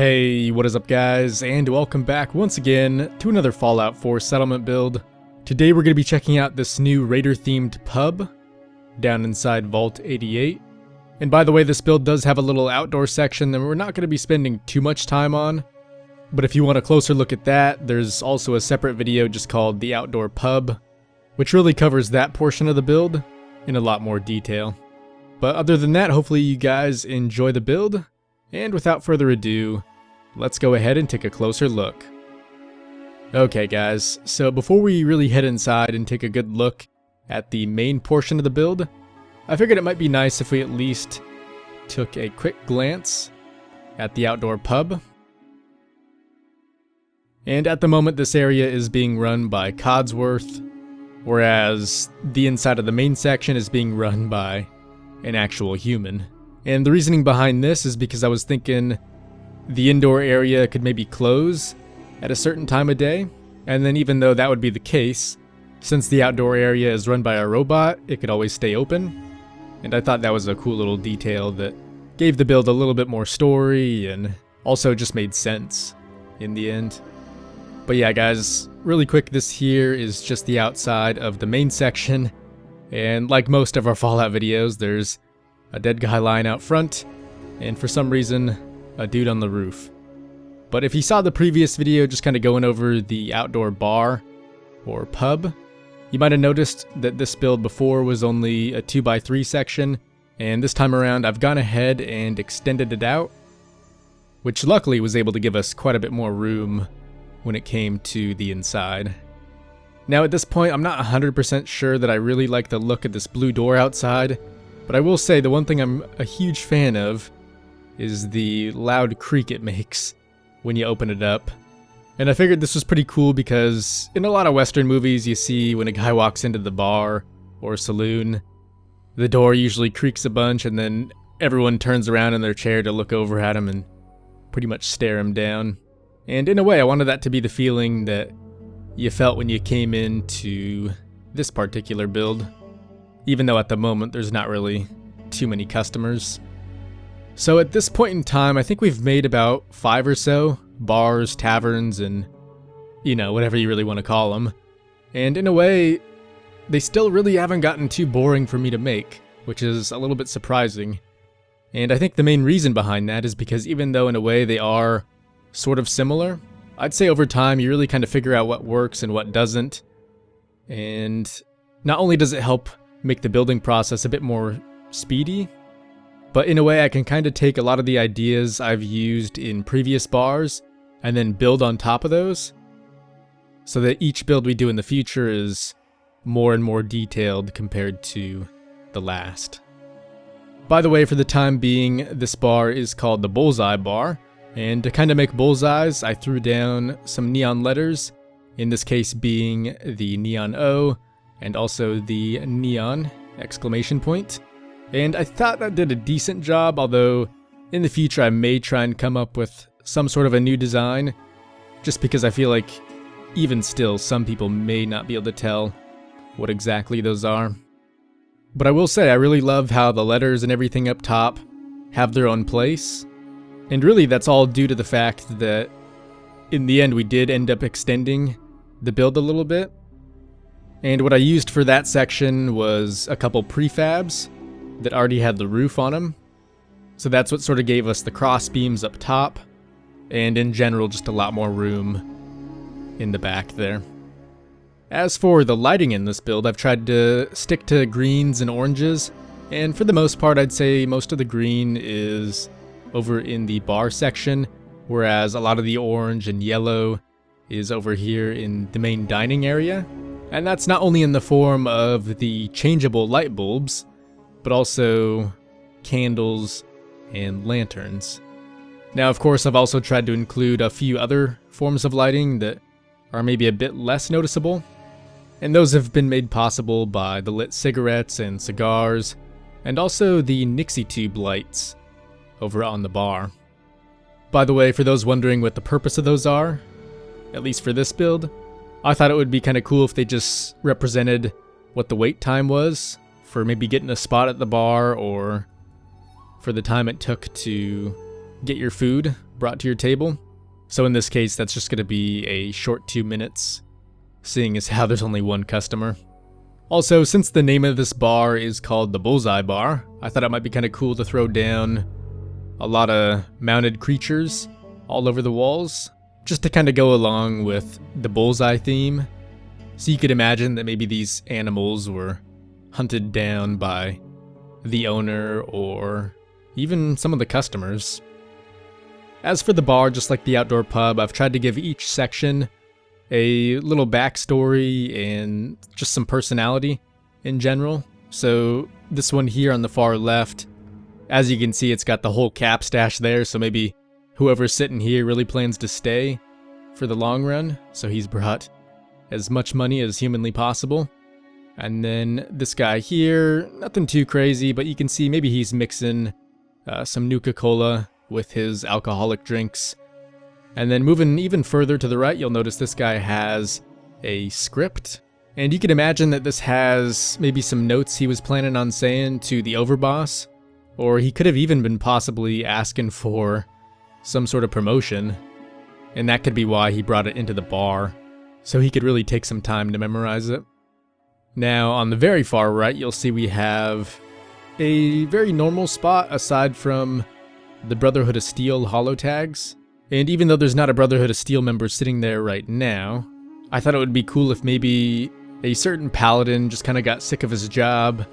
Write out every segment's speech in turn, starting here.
Hey, what is up guys, and welcome back once again to another Fallout 4 settlement build. Today we're going to be checking out this new Raider themed pub down inside Vault 88. And by the way, this build does have a little outdoor section that we're not going to be spending too much time on. But if you want a closer look at that, there's also a separate video just called The Outdoor Pub, which really covers that portion of the build in a lot more detail. But other than that, hopefully you guys enjoy the build. And without further ado, let's go ahead and take a closer look. Okay guys, so before we really head inside and take a good look at the main portion of the build, I figured it might be nice if we at least took a quick glance at the outdoor pub. And at the moment this area is being run by Codsworth, whereas the inside of the main section is being run by an actual human. And the reasoning behind this is because I was thinking the indoor area could maybe close at a certain time of day, and then even though that would be the case, since the outdoor area is run by a robot, it could always stay open. And I thought that was a cool little detail that gave the build a little bit more story and also just made sense in the end. But yeah guys, really quick, this here is just the outside of the main section, and like most of our Fallout videos, there's a dead guy lying out front, and for some reason, a dude on the roof. But if you saw the previous video just kind of going over the outdoor bar or pub, you might have noticed that this build before was only a 2x3 section, and this time around I've gone ahead and extended it out, which luckily was able to give us quite a bit more room when it came to the inside. Now at this point, I'm not 100% sure that I really like the look of this blue door outside, but I will say the one thing I'm a huge fan of is the loud creak it makes when you open it up. And I figured this was pretty cool because in a lot of Western movies you see when a guy walks into the bar or saloon, the door usually creaks a bunch and then everyone turns around in their chair to look over at him and pretty much stare him down. And in a way I wanted that to be the feeling that you felt when you came into this particular build, even though at the moment there's not really too many customers. So at this point in time, I think we've made about 5 or so bars, taverns, and whatever you really want to call them. And in a way, they still really haven't gotten too boring for me to make, which is a little bit surprising. And I think the main reason behind that is because even though in a way they are sort of similar, I'd say over time you really kind of figure out what works and what doesn't. And not only does it help make the building process a bit more speedy, but in a way I can kind of take a lot of the ideas I've used in previous bars and then build on top of those, so that each build we do in the future is more and more detailed compared to the last. By the way, for the time being, this bar is called the Bullseye Bar, and to kind of make bullseyes, I threw down some neon letters, in this case being the neon O, and also the neon exclamation point. And I thought that did a decent job, although in the future I may try and come up with some sort of a new design, just because I feel like even still some people may not be able to tell what exactly those are. But I will say I really love how the letters and everything up top have their own place, and really that's all due to the fact that in the end we did end up extending the build a little bit. And what I used for that section was a couple prefabs that already had the roof on them. So that's what sort of gave us the cross beams up top, and in general just a lot more room in the back there. As for the lighting in this build, I've tried to stick to greens and oranges, and for the most part I'd say most of the green is over in the bar section, whereas a lot of the orange and yellow is over here in the main dining area. And that's not only in the form of the changeable light bulbs, but also candles and lanterns. Now of course I've also tried to include a few other forms of lighting that are maybe a bit less noticeable, and those have been made possible by the lit cigarettes and cigars, and also the Nixie tube lights over on the bar. By the way, for those wondering what the purpose of those are, at least for this build, I thought it would be kind of cool if they just represented what the wait time was for maybe getting a spot at the bar, or for the time it took to get your food brought to your table. So in this case, that's just going to be a short 2 minutes, seeing as how there's only one customer. Also, since the name of this bar is called the Bullseye Bar, I thought it might be kind of cool to throw down a lot of mounted creatures all over the walls, just to kind of go along with the bullseye theme. So you could imagine that maybe these animals were hunted down by the owner or even some of the customers. As for the bar, just like the outdoor pub, I've tried to give each section a little backstory and just some personality in general. So this one here on the far left, as you can see, it's got the whole cap stash there, so maybe whoever's sitting here really plans to stay for the long run, so he's brought as much money as humanly possible. And then this guy here, nothing too crazy, but you can see maybe he's mixing some Nuka-Cola with his alcoholic drinks. And then moving even further to the right, you'll notice this guy has a script. And you can imagine that this has maybe some notes he was planning on saying to the overboss, or he could have even been possibly asking for some sort of promotion. And that could be why he brought it into the bar, so he could really take some time to memorize it. Now, on the very far right, you'll see we have a very normal spot aside from the Brotherhood of Steel holo tags. And even though there's not a Brotherhood of Steel member sitting there right now, I thought it would be cool if maybe a certain paladin just kind of got sick of his job,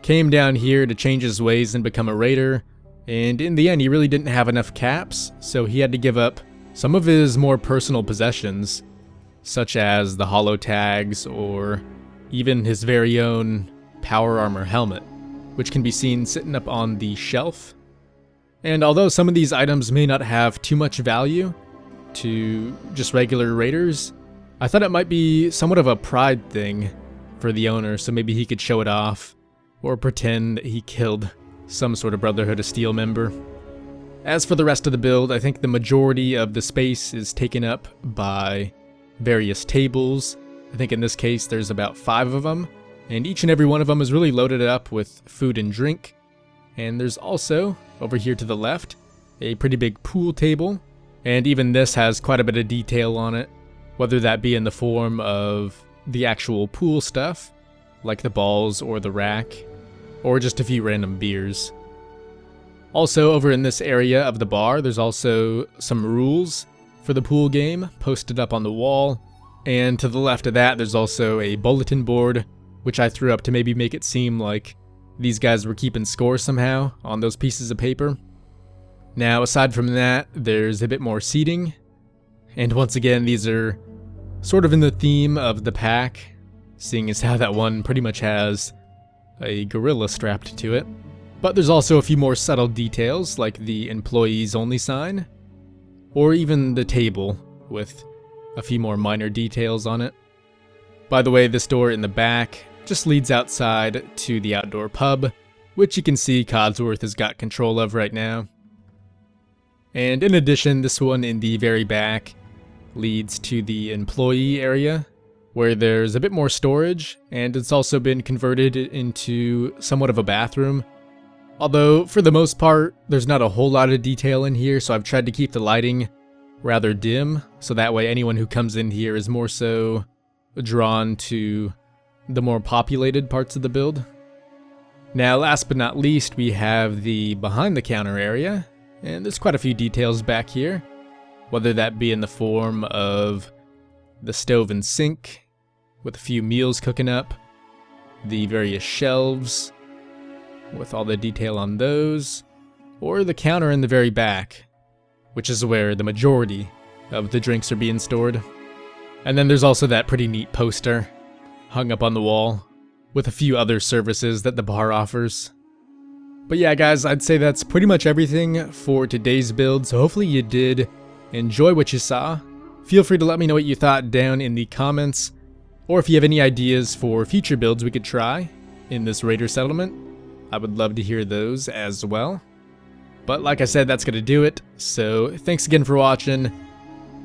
came down here to change his ways and become a raider, and in the end he really didn't have enough caps, so he had to give up some of his more personal possessions, such as the holo tags or even his very own power armor helmet, which can be seen sitting up on the shelf. And although some of these items may not have too much value to just regular raiders, I thought it might be somewhat of a pride thing for the owner, so maybe he could show it off or pretend that he killed some sort of Brotherhood of Steel member. As for the rest of the build, I think the majority of the space is taken up by various tables. I think in this case there's about 5 of them, and each and every one of them is really loaded up with food and drink. And there's also, over here to the left, a pretty big pool table, and even this has quite a bit of detail on it, whether that be in the form of the actual pool stuff, like the balls or the rack, or just a few random beers. Also, over in this area of the bar, there's also some rules for the pool game posted up on the wall, and to the left of that there's also a bulletin board, which I threw up to maybe make it seem like these guys were keeping score somehow on those pieces of paper. Now, aside from that, there's a bit more seating, and once again, these are sort of in the theme of the pack, seeing as how that one pretty much has a gorilla strapped to it. But there's also a few more subtle details, like the employees only sign, or even the table with a few more minor details on it. By the way, this door in the back just leads outside to the outdoor pub, which you can see Codsworth has got control of right now. And in addition, this one in the very back leads to the employee area, where there's a bit more storage, and it's also been converted into somewhat of a bathroom. Although, for the most part, there's not a whole lot of detail in here, so I've tried to keep the lighting rather dim, so that way anyone who comes in here is more so drawn to the more populated parts of the build. Now, last but not least, we have the behind the counter area, and there's quite a few details back here, whether that be in the form of the stove and sink, with a few meals cooking up, the various shelves, with all the detail on those, or the counter in the very back, which is where the majority of the drinks are being stored. And then there's also that pretty neat poster hung up on the wall, with a few other services that the bar offers. But yeah guys, I'd say that's pretty much everything for today's build, so hopefully you did enjoy what you saw. Feel free to let me know what you thought down in the comments, or if you have any ideas for future builds we could try in this raider settlement, I would love to hear those as well. But like I said, that's going to do it, so thanks again for watching.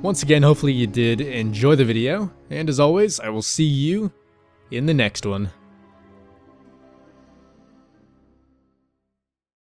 Once again, hopefully you did enjoy the video, and as always, I will see you in the next one.